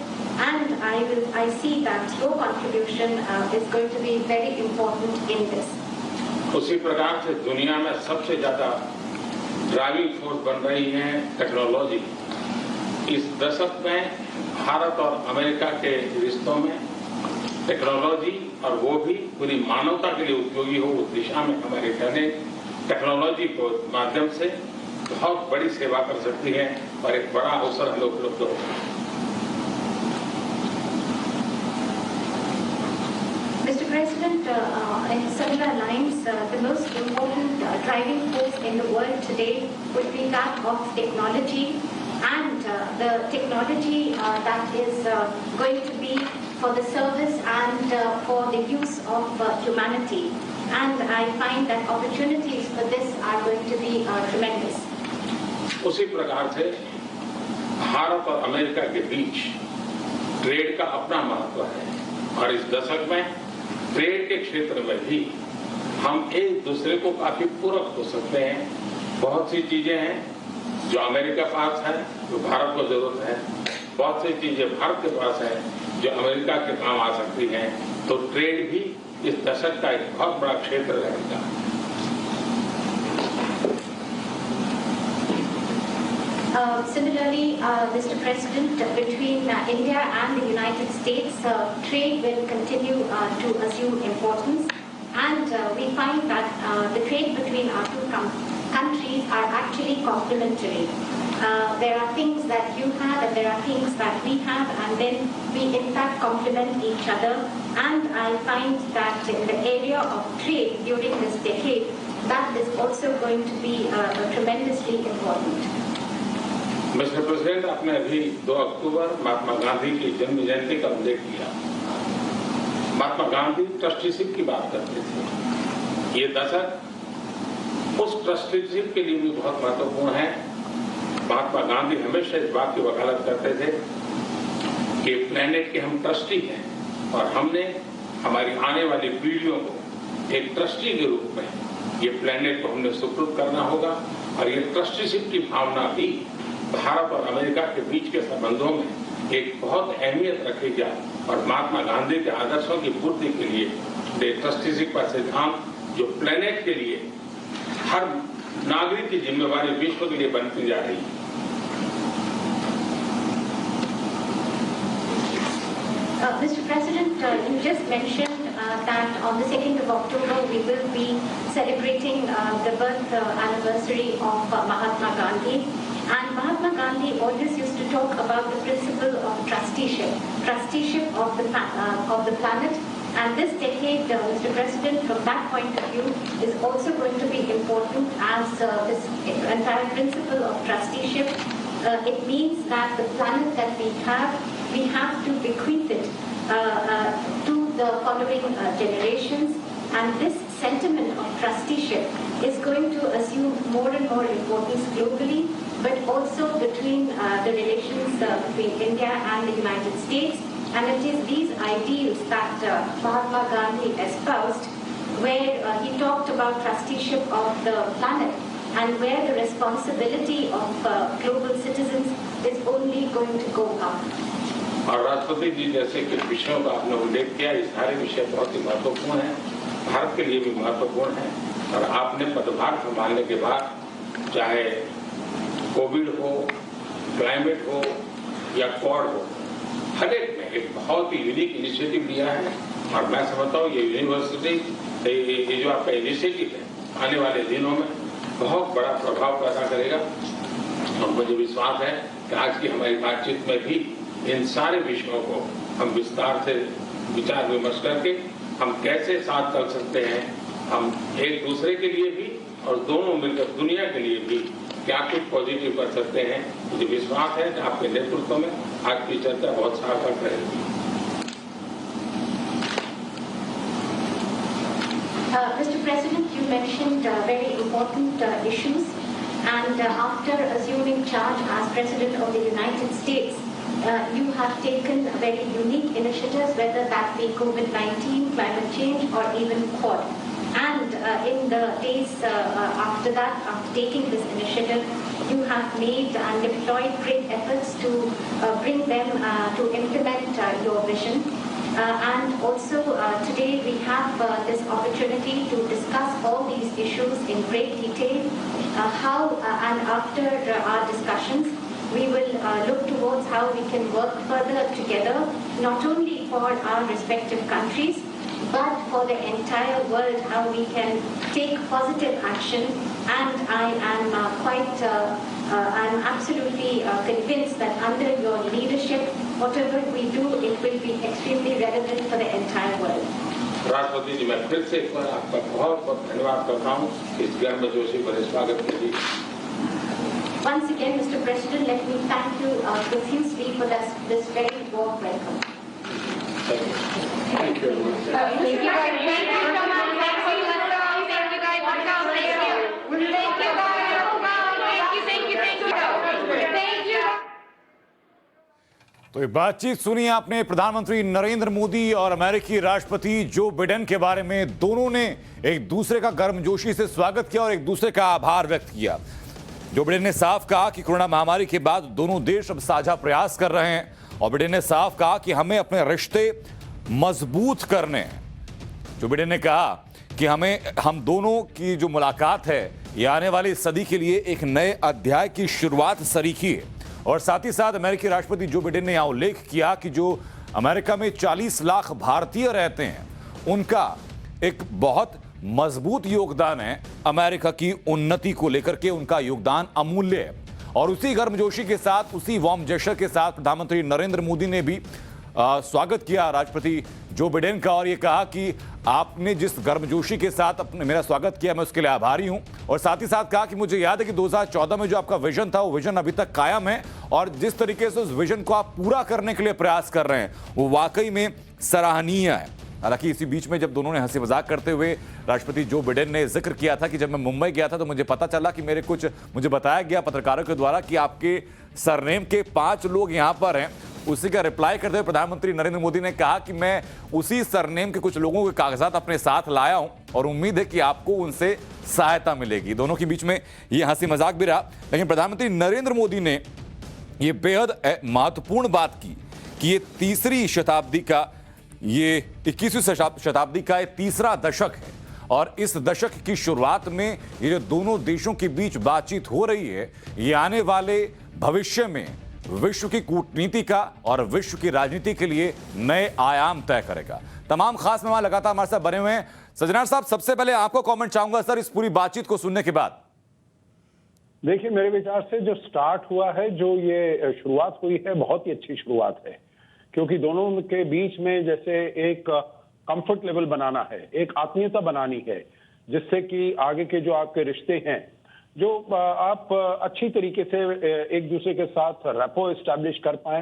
and I see that your contribution is going to be very important in this. उसी प्रकार से दुनिया में सबसे ज्यादा ड्राइविंग फोर्स बन रही है टेक्नोलॉजी। इस दशक में भारत और अमेरिका के रिश्तों में टेक्नोलॉजी, और वो भी पूरी मानवता के लिए उपयोगी हो, उस दिशा में अमेरिका ने टेक्नोलॉजी को माध्यम से बहुत बड़ी सेवा कर सकती है और एक बड़ा अवसर हमें उपलब्ध होगा। Mr. President, in similar lines, the most important driving force in the world today would be that of technology, and the technology that is going to be for the service and for the use of humanity. And I find that opportunities for this are going to be tremendous. उसी प्रकार से भारत और अमेरिका के बीच ट्रेड का अपना महत्व है, और इस दशक में ट्रेड के क्षेत्र में भी हम एक दूसरे को काफी पूरक हो सकते हैं। बहुत सी चीजें हैं जो अमेरिका पास है, जो भारत को जरूरत है, बहुत सी चीजें भारत के पास है जो अमेरिका के काम आ सकती हैं। तो ट्रेड भी इस दशक का एक बहुत बड़ा क्षेत्र रहेगा। Similarly, Mr. President, between India and the United States, trade will continue to assume importance, and we find that the trade between our two countries are actually complementary. There are things that you have and there are things that we have, and then we in fact complement each other. And I find that in the area of trade during this decade, that is also going to be tremendously important. Mister president, आपने अभी 2 अक्टूबर महात्मा गांधी की जन्म जयंती का उल्लेख किया। महात्मा गांधी ट्रस्टीशिप की बात करते थे। ये दशक उस ट्रस्टीशिप के लिए भी बहुत महत्वपूर्ण है। महात्मा गांधी हमेशा इस बात की वकालत करते थे कि प्लेनेट के हम ट्रस्टी हैं, और हमने हमारी आने वाली पीढ़ियों को एक ट्रस्टी के रूप में ये प्लेनेट को हमने सुपुर्द करना होगा। और ये ट्रस्टीशिप की भावना भी भारत और अमेरिका के बीच के संबंधों में एक बहुत अहमियत रखी जाए, और महात्मा गांधी के आदर्शों की पूर्ति के लिए ट्रस्टीशिप का सिद्धांत जो प्लेनेट के लिए हर नागरिक की जिम्मेवारी विश्व के लिए बनती जा रही है। Mr. President, you just mentioned that on the 2nd of October we will be celebrating the birth anniversary of Mahatma Gandhi. And Mahatma Gandhi always used to talk about the principle of trusteeship of the planet. And this decade, Mr. President, from that point of view, is also going to be important, as this entire principle of trusteeship. It means that the planet that we have to bequeath it to the following generations. And this sentiment of trusteeship is going to assume more and more importance globally, but also between the relations between India and the United States. And it is these ideals that Mahatma Gandhi espoused, where he talked about trusteeship of the planet, and where the responsibility of global citizens is only going to go up. और राष्ट्रपति जी जैसे कि विषयों का आपने उल्लेख किया, ये सारे विषय बहुत ही महत्वपूर्ण हैं, भारत के लिए भी महत्वपूर्ण है। और आपने पदभार संभालने के बाद, चाहे कोविड हो, क्लाइमेट हो या क्वाड हो, हर एक में एक बहुत ही यूनिक इनिशिएटिव लिया है। और मैं समझता हूँ ये यूनिवर्सिटी, ये जो आपका इनिशिएटिव है, आने वाले दिनों में बहुत बड़ा प्रभाव पैदा करेगा। और मुझे विश्वास है कि आज की हमारी बातचीत में भी इन सारे विषयों को हम विस्तार से विचार विमर्श करके हम कैसे साथ चल सकते हैं, हम एक दूसरे के लिए भी और दोनों मिलकर दुनिया के लिए भी क्या कुछ पॉजिटिव कर सकते हैं। मुझे विश्वास है कि आपके नेतृत्व में आज की चर्चा बहुत सार्थक रहेगी। Mr. President, you mentioned very important issues, and after assuming charge as President of the United States, you have taken very unique initiatives, whether that be COVID-19, climate change, or even Quad. And in the days after that, after taking this initiative, you have made and deployed great efforts to bring them to implement your vision. And also today we have this opportunity to discuss all these issues in great detail. And after our discussions, we will look towards how we can work further together, not only for our respective countries, but for the entire world, how we can take positive action. And I am I'm absolutely convinced that under your leadership, whatever we do, it will be extremely relevant for the entire world. राष्ट्रपति जी, मैं फिर से एक बार आपका बहुत बहुत धन्यवाद करता हूँ इस गर्मजोशी भरे स्वागत के लिए। Once again, Mr. President, let me thank you profusely for this very warm welcome. Thank you, everyone. Thank you so much. तो ये बातचीत सुनी आपने प्रधानमंत्री नरेंद्र मोदी और अमेरिकी राष्ट्रपति जो बिडेन के बारे में। दोनों ने एक दूसरे का गर्मजोशी से स्वागत किया और एक दूसरे का आभार व्यक्त किया। जो बिडेन ने साफ कहा कि कोरोना महामारी के बाद दोनों देश अब साझा प्रयास कर रहे हैं और बिडेन ने साफ कहा कि हमें अपने रिश्ते मजबूत करने हैं। जो बिडेन ने कहा कि हम दोनों की जो मुलाकात है ये आने वाली सदी के लिए एक नए अध्याय की शुरुआत सरीखी है। और साथ ही साथ अमेरिकी राष्ट्रपति जो बिडेन ने यहां उल्लेख किया कि जो अमेरिका में 40 लाख भारतीय रहते हैं उनका एक बहुत मजबूत योगदान है अमेरिका की उन्नति को लेकर के। उनका योगदान अमूल्य है। और उसी गर्मजोशी के साथ, उसी वार्म जेस्चर के साथ प्रधानमंत्री नरेंद्र मोदी ने भी स्वागत किया राष्ट्रपति जो बिडेन का और ये कहा कि आपने जिस गर्मजोशी के साथ अपने मेरा स्वागत किया मैं उसके लिए आभारी हूं। और साथ ही साथ कहा कि मुझे याद है कि 2014 में जो आपका विजन था वो विजन अभी तक कायम है और जिस तरीके से उस विजन को आप पूरा करने के लिए प्रयास कर रहे हैं वो वाकई में सराहनीय है। हालांकि इसी बीच में जब दोनों ने हंसी मजाक करते हुए राष्ट्रपति जो बिडेन ने जिक्र किया था कि जब मैं मुंबई गया था तो मुझे पता चला कि मुझे बताया गया पत्रकारों के द्वारा कि आपके सरनेम के 5 लोग यहां पर हैं। उसी का रिप्लाई करते हुए प्रधानमंत्री नरेंद्र मोदी ने कहा कि मैं उसी सरनेम के कुछ लोगों के कागजात अपने साथ लाया हूं और उम्मीद है कि आपको उनसे सहायता मिलेगी। दोनों के बीच में यह हंसी मजाक भी रहा, लेकिन प्रधानमंत्री नरेंद्र मोदी ने यह बेहद महत्वपूर्ण बात की कि ये 21वीं शताब्दी का ये तीसरा दशक है और इस दशक की शुरुआत में ये जो दोनों देशों के बीच बातचीत हो रही है ये आने वाले भविष्य में विश्व की कूटनीति का और विश्व की राजनीति के लिए नए आयाम तय करेगा। तमाम खास मेहमान लगातार हमारे साथ बने हुए हैं। सज्जनार साहब, सबसे पहले आपको कमेंट चाहूंगा सर इस पूरी बातचीत को सुनने के बाद। देखिए, मेरे विचार से जो स्टार्ट हुआ है, जो ये शुरुआत हुई है, बहुत ही अच्छी शुरुआत है, क्योंकि दोनों के बीच में जैसे एक कंफर्ट लेवल बनाना है, एक आत्मीयता बनानी है, जिससे कि आगे के जो आपके रिश्ते हैं जो आप अच्छी तरीके से एक दूसरे के साथ रैपो एस्टैब्लिश कर पाए,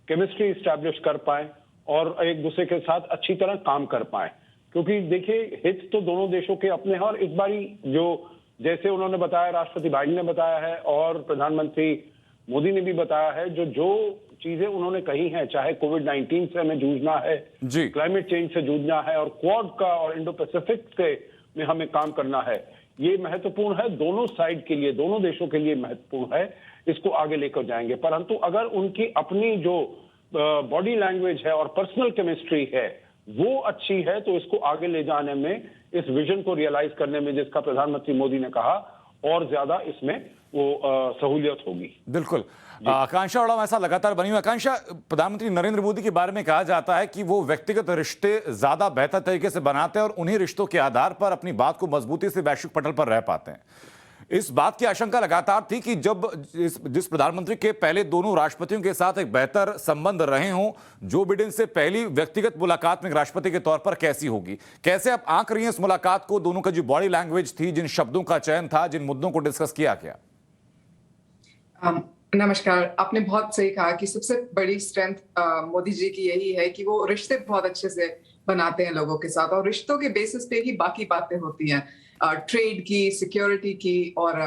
केमिस्ट्री एस्टैब्लिश कर पाए और एक दूसरे के साथ अच्छी तरह काम कर पाए। क्योंकि देखिए, हित तो दोनों देशों के अपने हैं और इस बारी जो जैसे उन्होंने बताया, राष्ट्रपति बाइडेन ने बताया है और प्रधानमंत्री मोदी ने भी बताया है, जो चीजें उन्होंने कही हैं, चाहे कोविड-19 से हमें जूझना है, क्लाइमेट चेंज से जूझना है और क्वाड का और इंडो पैसिफिक से में हमें काम करना है, ये महत्वपूर्ण है दोनों साइड के लिए, दोनों देशों के लिए महत्वपूर्ण है। इसको आगे लेकर जाएंगे, परंतु अगर उनकी अपनी जो बॉडी लैंग्वेज है और पर्सनल केमिस्ट्री है वो अच्छी है तो इसको आगे ले जाने में, इस विजन को रियलाइज करने में, जिसका प्रधानमंत्री मोदी ने कहा, और ज्यादा इसमें वो सहूलियत होगी। बिल्कुल। आकांक्षा अरोड़ा ऐसा लगातार बनी हुई। आकांक्षा, प्रधानमंत्री नरेंद्र मोदी के बारे में कहा जाता है कि वो व्यक्तिगत रिश्ते ज्यादा बेहतर तरीके से बनाते हैं और उन्हीं रिश्तों के आधार पर अपनी बात को मजबूती से वैश्विक पटल पर रह पाते हैं। इस बात की आशंका लगातार थी कि जब जिस प्रधानमंत्री के पहले दोनों राष्ट्रपतियों के साथ एक बेहतर संबंध रहे हों, जो बिडेन से पहली व्यक्तिगत मुलाकात में राष्ट्रपति के तौर पर कैसी होगी, कैसे आप आंक रही हैं इस मुलाकात को? दोनों का जो बॉडी लैंग्वेज थी, जिन शब्दों का चयन था, जिन मुद्दों को डिस्कस किया गया। नमस्कार। आपने बहुत सही कहा कि सबसे बड़ी स्ट्रेंथ मोदी जी की यही है कि वो रिश्ते बहुत अच्छे से बनाते हैं लोगों के साथ और रिश्तों के बेसिस पे ही बाकी बातें होती हैं, ट्रेड की, सिक्योरिटी की और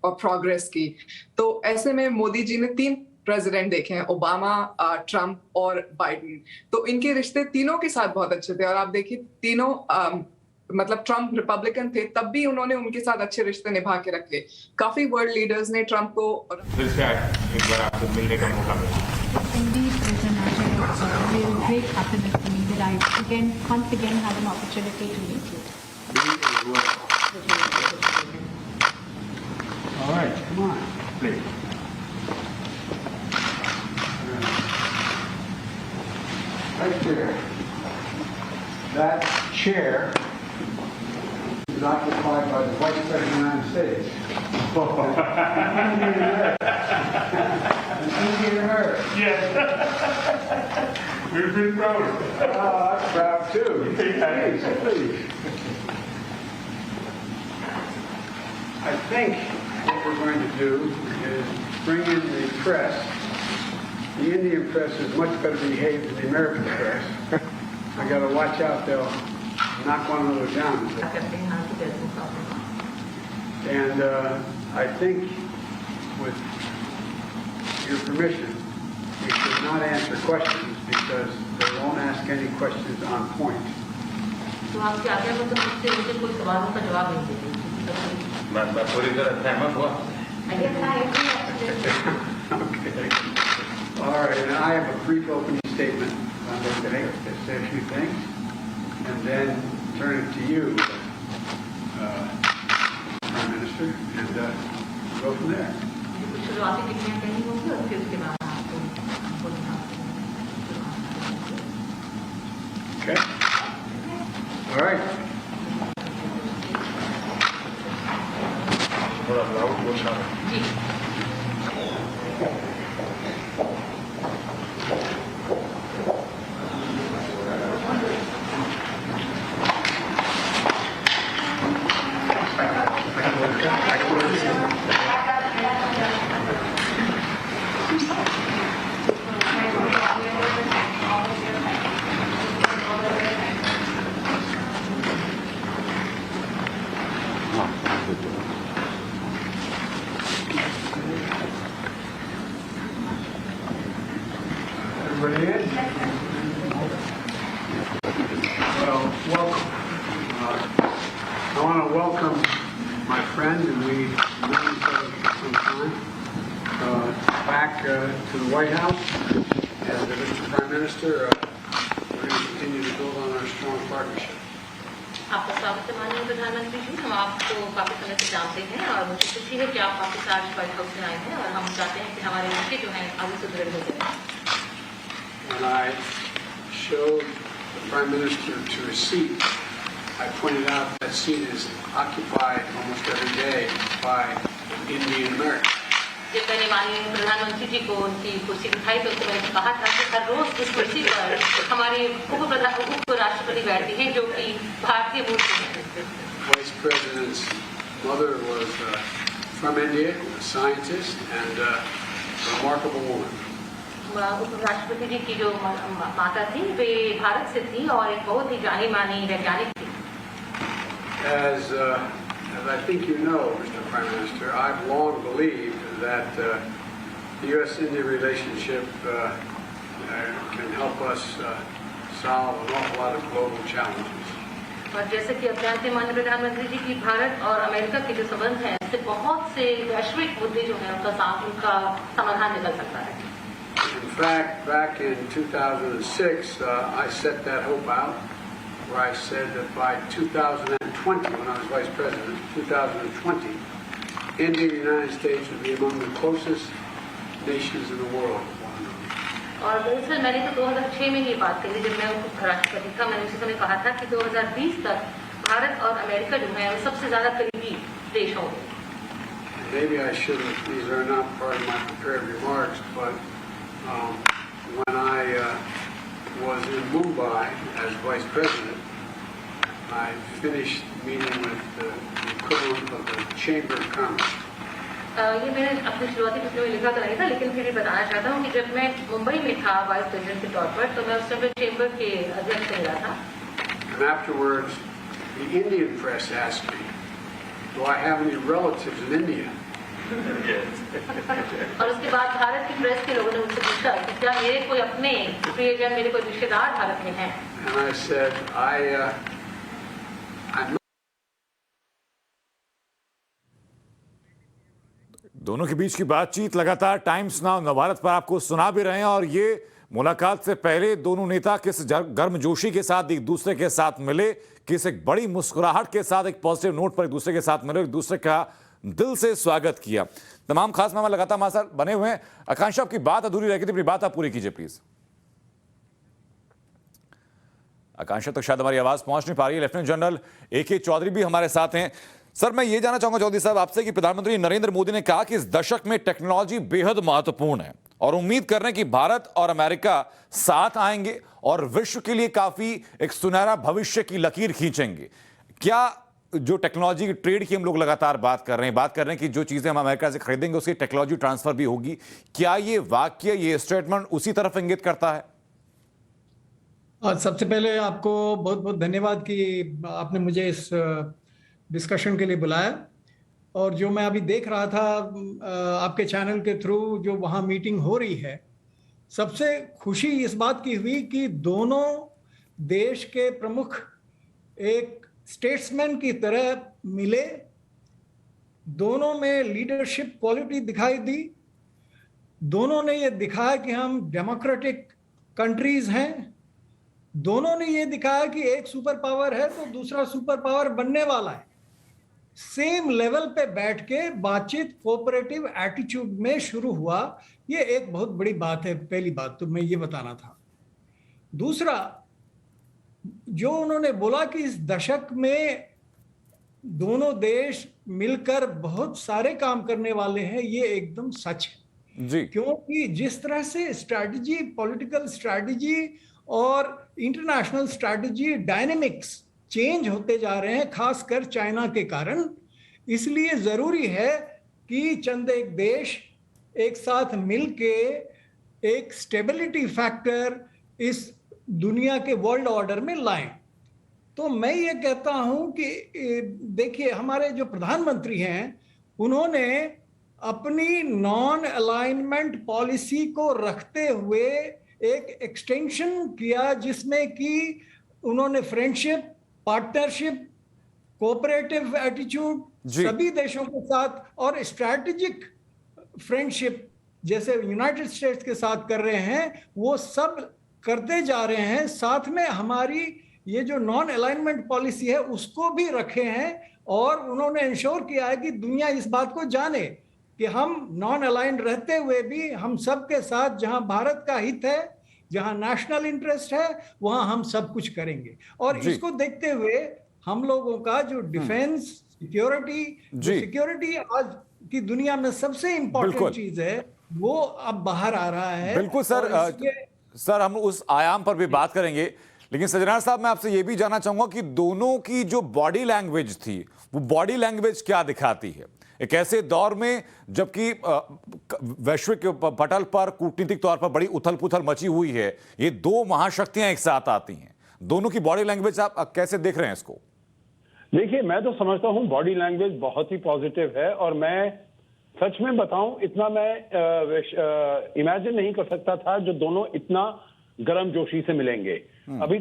प्रोग्रेस की। तो ऐसे में मोदी जी ने 3 प्रेसिडेंट देखे हैं, ओबामा, ट्रंप और बाइडेन। तो इनके रिश्ते तीनों के साथ बहुत अच्छे थे और आप देखिए तीनों मतलब ट्रंप रिपब्लिकन थे, तब भी उन्होंने उनके साथ अच्छे रिश्ते निभा के रखे। काफी वर्ल्ड लीडर्स ने ट्रंप को फिर से एक बार आपसे मिलने का मौका मिला। Indeed, President Ajay, it's a real great happiness for me that I once again have an opportunity to meet you. All right, come on, please. Right there. That chair is occupied by the Vice President of the United States. Indian American. Yes. We've been proud. Oh, I'm proud too. Please, please. I think what we're going to do is bring in the press. The Indian press is much better behaved than the American press. I got to watch out; they'll knock one of those down. And I think, with your permission, we should not answer questions because they won't ask any questions on point. तो आपकी आज्ञा में तो मुझसे कोई सवालों का जवाब नहीं देंगे। मैं पूरी तरह सहमत हुआ। Okay. All right, and I have a brief opening statement I'm going to make, just say a few things, and then turn it to you, Prime Minister, and go from there. शुरुआती टिप्पणियां करनी होंगी और फिर उसके बाद आपको Okay? All right. थोड़ा लाउड बोलना है। जी Everybody in? Well, welcome. I want to welcome my friend, and we've known each other for some time, back to the White House. And Mr. Prime Minister, we're going to continue to build on our strong partnership. आपका स्वागत है माननीय प्रधानमंत्री जी। हम आपको काफी समय से जानते हैं और मुझे खुशी है कि आप वापस आज व्हाइट हाउस में आए हैं और हम चाहते हैं कि हमारे रिश्ते जो हैं आगे सुदृढ़ हो जाए। When I showed the Prime Minister to his seat, I pointed out that seat is occupied almost every day by Indian Americans. जब मैंने माननीय प्रधानमंत्री जी को उनकी कुर्सी दिखाई तो उससे मैंने कहा था कि हर रोज इस कुर्सी पर हमारे उपराष्ट्रपति बैठती हैं जो कि भारतीय मूल के हैं। Vice President's mother was from India, a scientist and a remarkable woman. उपराष्ट्रपति जी की जो माता थी वे भारत से थी और एक बहुत ही जानी मानी वैज्ञानिक थी। As I think you know, Mr. Prime Minister, I've long believed that the U.S.-India relationship can help us solve an awful lot of global challenges. और जैसे कि आप जानते हैं माननीय प्रधानमंत्री जी की भारत और अमेरिका के जो संबंध हैं इससे बहुत से वैश्विक मुद्दे जो हैं उनका समाधान निकल सकता है। In fact, back in 2006, I set that hope out, where I said that by 2020, when I was Vice President, 2020, India and the United States would be among the closest nations in the world. और दरअसल मैंने तो 2006 में ये बात कही जब मैं उपराष्ट्रपति था। मैंने उसी समय कहा था कि 2020 तक भारत और अमेरिका जो है वो सबसे ज्यादा करीबी देश होंगे। Maybe I shouldn't, these are not part of my prepared remarks, but when I was in Mumbai as Vice President, I finished meeting with the equivalent of the Chamber of Commerce. ये मैंने अपनी शुरुआती टिप्पणी में लिखा तो नहीं था लेकिन फिर भी बताना चाहता हूँ कि जब मैं मुंबई में था वाइस प्रेसिडेंट के तौर पर तो मैं उस समय चेंबर के अध्यक्ष से मिला था। And afterwards, the Indian press asked me, do I have any relatives in India? और उसके बाद भारत की प्रेस के लोगों ने मुझसे पूछा कि क्या मेरे कोई अपने प्रियजन मेरे कोई रिश्तेदार भारत में हैं? And I said, I'm not. दोनों के बीच की बातचीत लगातार टाइम्स नाउ नवभारत पर आपको सुना भी रहे हैं और ये मुलाकात से पहले दोनों नेता किस गर्मजोशी के साथ एक दूसरे के साथ मिले, किस एक बड़ी मुस्कुराहट के साथ एक पॉजिटिव नोट पर एक दूसरे के साथ मिले, एक दूसरे का दिल से स्वागत किया। तमाम खास मेहमान लगातार हमारे साथ बने हुए हैं। आकांक्षा, आपकी बात अधूरी रह गई थी, अपनी बात आप पूरी कीजिए प्लीज। आकांक्षा तक शायद हमारी आवाज पहुंच नहीं पा रही है। लेफ्टिनेंट जनरल AK चौधरी भी हमारे साथ हैं। सर, मैं ये जानना चाहूंगा चौधरी साहब आपसे कि प्रधानमंत्री नरेंद्र मोदी ने कहा कि इस दशक में टेक्नोलॉजी बेहद महत्वपूर्ण है और उम्मीद कर रहे हैं कि भारत और अमेरिका साथ आएंगे और विश्व के लिए काफी एक सुनहरा भविष्य की लकीर खींचेंगे। क्या जो टेक्नोलॉजी की ट्रेड की हम लोग लगातार बात कर रहे हैं कि जो चीजें हम अमेरिका से खरीदेंगे उसकी टेक्नोलॉजी ट्रांसफर भी होगी, क्या ये वाक्य, ये स्टेटमेंट उसी तरफ इंगित करता है? सबसे पहले आपको बहुत बहुत धन्यवाद कि आपने मुझे इस डिस्कशन के लिए बुलाया। और जो मैं अभी देख रहा था आपके चैनल के थ्रू जो वहाँ मीटिंग हो रही है, सबसे खुशी इस बात की हुई कि दोनों देश के प्रमुख एक स्टेट्समैन की तरह मिले, दोनों में लीडरशिप क्वालिटी दिखाई दी, दोनों ने ये दिखाया कि हम डेमोक्रेटिक कंट्रीज हैं, दोनों ने ये दिखाया कि एक सुपर पावर है तो दूसरा सुपर पावर बनने वाला है। सेम लेवल पे बैठ के बातचीत कोऑपरेटिव एटीट्यूड में शुरू हुआ। ये एक बहुत बड़ी बात है। पहली बात तो मैं ये बताना था। दूसरा, जो उन्होंने बोला कि इस दशक में दोनों देश मिलकर बहुत सारे काम करने वाले हैं, ये एकदम सच है जी। क्योंकि जिस तरह से स्ट्रैटेजी, पॉलिटिकल स्ट्रैटेजी और इंटरनेशनल स्ट्रैटेजी डायनेमिक्स चेंज होते जा रहे हैं, खासकर चाइना के कारण, इसलिए जरूरी है कि चंद एक देश एक साथ मिलके एक स्टेबिलिटी फैक्टर इस दुनिया के वर्ल्ड ऑर्डर में लाएं। तो मैं ये कहता हूं कि देखिए, हमारे जो प्रधानमंत्री हैं उन्होंने अपनी नॉन अलाइनमेंट पॉलिसी को रखते हुए एक एक्सटेंशन किया जिसमें कि उन्होंने फ्रेंडशिप, पार्टनरशिप, कोऑपरेटिव एटीट्यूड सभी देशों के साथ और स्ट्रैटेजिक फ्रेंडशिप जैसे यूनाइटेड स्टेट्स के साथ कर रहे हैं, वो सब करते जा रहे हैं। साथ में हमारी ये जो नॉन अलाइनमेंट पॉलिसी है उसको भी रखे हैं और उन्होंने इंश्योर किया है कि दुनिया इस बात को जाने कि हम नॉन अलाइंड रहते हुए भी हम सब के साथ जहां भारत का हित है, जहां नेशनल इंटरेस्ट है, वहां हम सब कुछ करेंगे। और इसको देखते हुए हम लोगों का जो डिफेंस, सिक्योरिटी आज की दुनिया में सबसे इंपॉर्टेंट चीज है, वो अब बाहर आ रहा है। बिल्कुल सर, हम उस आयाम पर भी बात करेंगे, लेकिन सज्जनार साहब, मैं आपसे ये भी जानना चाहूंगा कि दोनों की जो बॉडी लैंग्वेज थी, वो बॉडी लैंग्वेज क्या दिखाती है एक ऐसे दौर में जबकि वैश्विक पटल पर कूटनीतिक तौर पर बड़ी उथल पुथल मची हुई है। ये दो महाशक्तियां एक साथ आती हैं, दोनों की बॉडी लैंग्वेज आप कैसे देख रहे हैं इसको? देखिए, मैं तो समझता हूं बॉडी लैंग्वेज बहुत ही पॉजिटिव है और मैं सच में बताऊं, इतना मैं इमेजिन नहीं कर सकता था जो दोनों इतना गर्मजोशी से मिलेंगे। अभी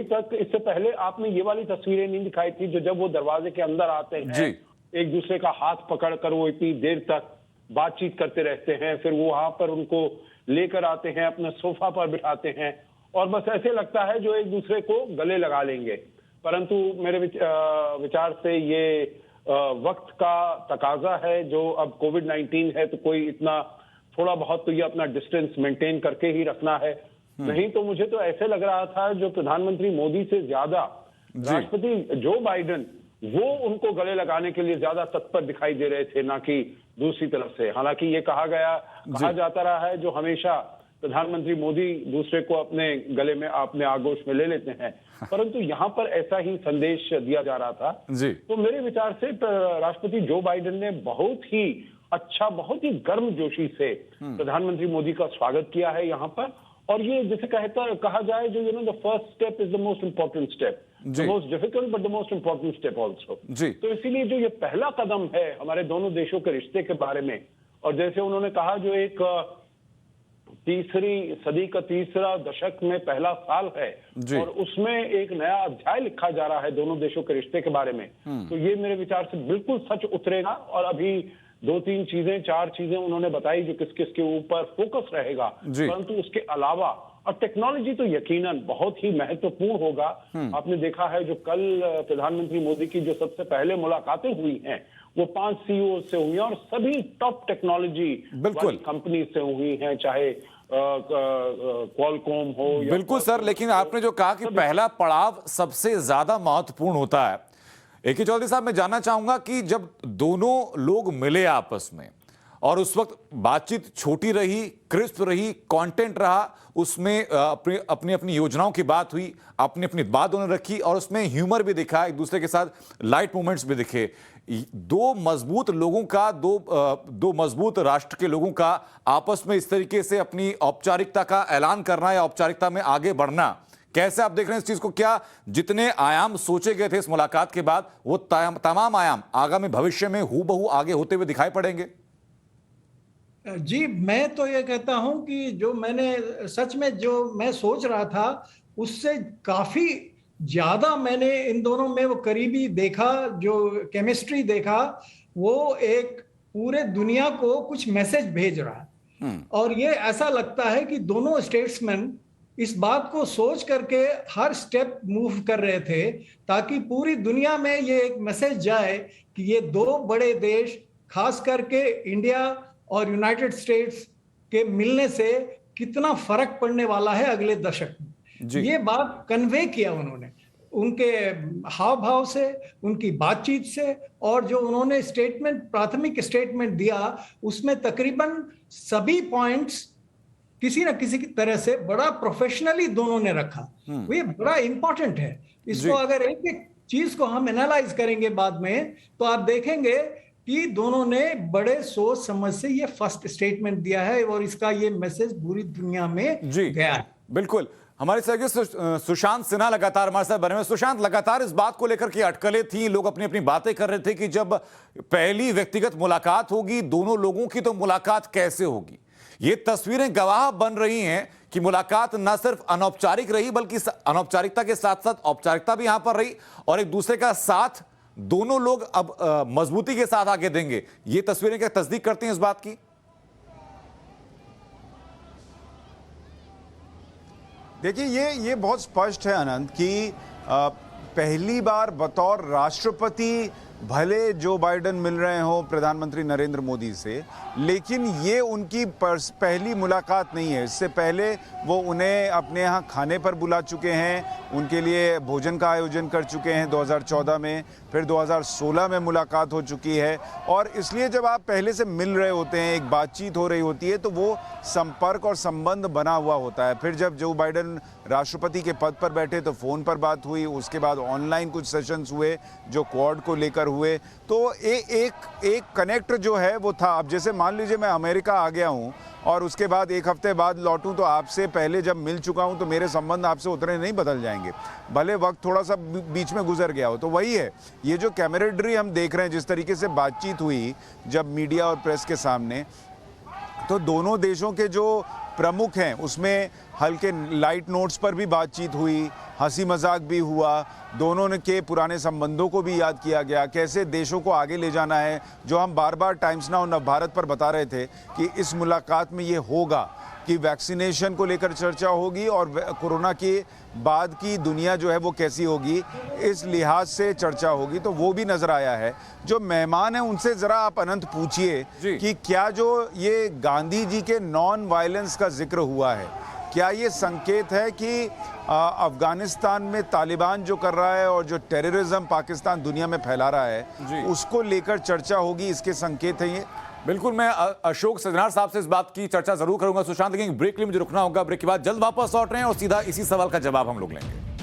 तक इससे पहले आपने ये वाली तस्वीरें नहीं दिखाई थी जो जब वो दरवाजे के अंदर आते हैं, एक दूसरे का हाथ पकड़कर वो इतनी देर तक बातचीत करते रहते हैं, फिर वो वहां पर उनको लेकर आते हैं, अपने सोफा पर बिठाते हैं और बस ऐसे लगता है जो एक दूसरे को गले लगा लेंगे। परंतु मेरे विचार से ये वक्त का तकाजा है, जो अब कोविड-19 है तो कोई इतना थोड़ा बहुत तो ये अपना डिस्टेंस मेंटेन करके ही रखना है। नहीं तो मुझे तो ऐसे लग रहा था जो प्रधानमंत्री मोदी से ज्यादा राष्ट्रपति जो बाइडेन, वो उनको गले लगाने के लिए ज्यादा तत्पर दिखाई दे रहे थे, ना कि दूसरी तरफ से। हालांकि ये कहा जाता रहा है जो हमेशा प्रधानमंत्री मोदी दूसरे को अपने गले में, अपने आगोश में ले लेते हैं, परंतु यहाँ पर ऐसा ही संदेश दिया जा रहा था। तो मेरे विचार से राष्ट्रपति जो बाइडेन ने बहुत ही अच्छा, बहुत ही गर्मजोशी से प्रधानमंत्री मोदी का स्वागत किया है यहाँ पर। और ये जैसे कहा जाए जो the first step is the most important step, the most difficult but the most important step also. तो इसीलिए जो ये पहला कदम है हमारे दोनों देशों के रिश्ते के बारे में, और जैसे उन्होंने कहा जो एक तीसरी सदी का तीसरा दशक में पहला साल है और उसमें एक नया अध्याय लिखा जा रहा है दोनों देशों के रिश्ते के बारे में, तो ये मेरे विचार से बिल्कुल सच उतरेगा। और अभी 2-3 चीजें 4 चीजें उन्होंने बताई जो किस किस के ऊपर फोकस रहेगा, परंतु उसके अलावा और टेक्नोलॉजी तो यकीनन बहुत ही महत्वपूर्ण होगा। आपने देखा है जो कल प्रधानमंत्री मोदी की जो सबसे पहले मुलाकातें हुई हैं वो 5 सीईओ से हुई हैं और सभी टॉप टेक्नोलॉजी कंपनी से हुई हैं, चाहे क्वालकॉम हो या बिल्कुल सर, लेकिन आपने जो कहा कि पहला पड़ाव सबसे ज्यादा महत्वपूर्ण होता है, AK चौधरी साहब मैं जानना चाहूंगा कि जब दोनों लोग मिले आपस में और उस वक्त बातचीत छोटी रही, क्रिस्प रही, कंटेंट रहा, उसमें अपनी अपनी योजनाओं की बात हुई, अपनी अपनी बात उन्होंने रखी और उसमें ह्यूमर भी दिखा, एक दूसरे के साथ लाइट मोमेंट्स भी दिखे। दो मजबूत लोगों का, दो मजबूत राष्ट्र के लोगों का आपस में इस तरीके से अपनी औपचारिकता का ऐलान करना या औपचारिकता में आगे बढ़ना, कैसे आप देख रहे हैं इस चीज को? क्या जितने आयाम सोचे गए थे इस मुलाकात के बाद वो तमाम आयाम आगामी भविष्य में हूबहू आगे होते हुए दिखाई पड़ेंगे? जी, मैं तो ये कहता हूं कि जो मैंने सच में जो मैं सोच रहा था उससे काफी ज्यादा मैंने इन दोनों में वो करीबी देखा, जो केमिस्ट्री देखा, वो एक पूरे दुनिया को कुछ मैसेज भेज रहा है। और ये ऐसा लगता है कि दोनों स्टेट्समैन इस बात को सोच करके हर स्टेप मूव कर रहे थे ताकि पूरी दुनिया में ये एक मैसेज जाए कि ये दो बड़े देश, खास करके इंडिया और यूनाइटेड स्टेट्स के मिलने से कितना फर्क पड़ने वाला है अगले दशक में। ये बात कन्वे किया उन्होंने उनके हाव भाव से, उनकी बातचीत से, और जो उन्होंने स्टेटमेंट, प्राथमिक स्टेटमेंट दिया उसमें तकरीबन सभी पॉइंट्स किसी न किसी की तरह से बड़ा प्रोफेशनली दोनों ने रखा। ये बड़ा इंपॉर्टेंट है। इसको अगर एक एक चीज को हम एनालाइज करेंगे बाद में तो आप देखेंगे कि दोनों ने बड़े सोच समझ से ये फर्स्ट स्टेटमेंट दिया है और इसका ये मैसेज पूरी दुनिया में गया है। बिल्कुल। हमारे सहयोगी सुशांत सिन्हा लगातार हमारे साथ बने हुए। सुशांत, लगातार इस बात को लेकर की अटकलें थी, लोग अपनी अपनी बातें कर रहे थे कि जब पहली व्यक्तिगत मुलाकात होगी दोनों लोगों की तो मुलाकात कैसे होगी। ये तस्वीरें गवाह बन रही हैं कि मुलाकात न सिर्फ अनौपचारिक रही बल्कि अनौपचारिकता के साथ साथ औपचारिकता भी यहां पर रही और एक दूसरे का साथ दोनों लोग अब मजबूती के साथ आगे देंगे। ये तस्वीरें क्या तस्दीक करती हैं इस बात की? देखिए, ये बहुत स्पष्ट है अनंत कि पहली बार बतौर राष्ट्रपति भले जो बाइडेन मिल रहे हो प्रधानमंत्री नरेंद्र मोदी से, लेकिन ये उनकी पहली मुलाकात नहीं है। इससे पहले वो उन्हें अपने यहाँ खाने पर बुला चुके हैं, उनके लिए भोजन का आयोजन कर चुके हैं 2014 में, फिर 2016 में मुलाकात हो चुकी है। और इसलिए जब आप पहले से मिल रहे होते हैं, एक बातचीत हो रही होती है, तो वो संपर्क और संबंध बना हुआ होता है। फिर जब जो बाइडेन राष्ट्रपति के पद पर बैठे तो फ़ोन पर बात हुई, उसके बाद ऑनलाइन कुछ सेशंस हुए जो क्वाड को लेकर हुए, तो एक कनेक्ट जो है वो था। अब जैसे मान लीजिए मैं अमेरिका आ गया हूँ और उसके बाद एक हफ्ते बाद लौटूं तो आपसे पहले जब मिल चुका हूं तो मेरे संबंध आपसे उतने नहीं बदल जाएंगे, भले वक्त थोड़ा सा बीच में गुजर गया हो। तो वही है, ये जो कैमरेडरी हम देख रहे हैं, जिस तरीके से बातचीत हुई जब मीडिया और प्रेस के सामने, तो दोनों देशों के जो प्रमुख हैं उसमें हल्के लाइट नोट्स पर भी बातचीत हुई, हंसी मजाक भी हुआ, दोनों ने के पुराने संबंधों को भी याद किया गया, कैसे देशों को आगे ले जाना है, जो हम बार बार टाइम्स नाउ नवभारत पर बता रहे थे कि इस मुलाकात में ये होगा कि वैक्सीनेशन को लेकर चर्चा होगी और कोरोना के बाद की दुनिया जो है वो कैसी होगी, इस लिहाज से चर्चा होगी। तो वो भी नजर आया है। जो मेहमान हैं उनसे जरा आप अनंत पूछिए कि क्या जो ये गांधी जी के नॉन वायलेंस का जिक्र हुआ है, क्या ये संकेत है कि अफगानिस्तान में तालिबान जो कर रहा है और जो टेररिज्म पाकिस्तान दुनिया में फैला रहा है उसको लेकर चर्चा होगी, इसके संकेत हैं ये? बिल्कुल, मैं अशोक सजनार साहब से इस बात की चर्चा जरूर करूंगा। सुशांत, लेकिन ब्रेक के लिए मुझे रुकना होगा। ब्रेक के बाद जल्द वापस लौट रहे हैं और सीधा इसी सवाल का जवाब हम लोग लेंगे।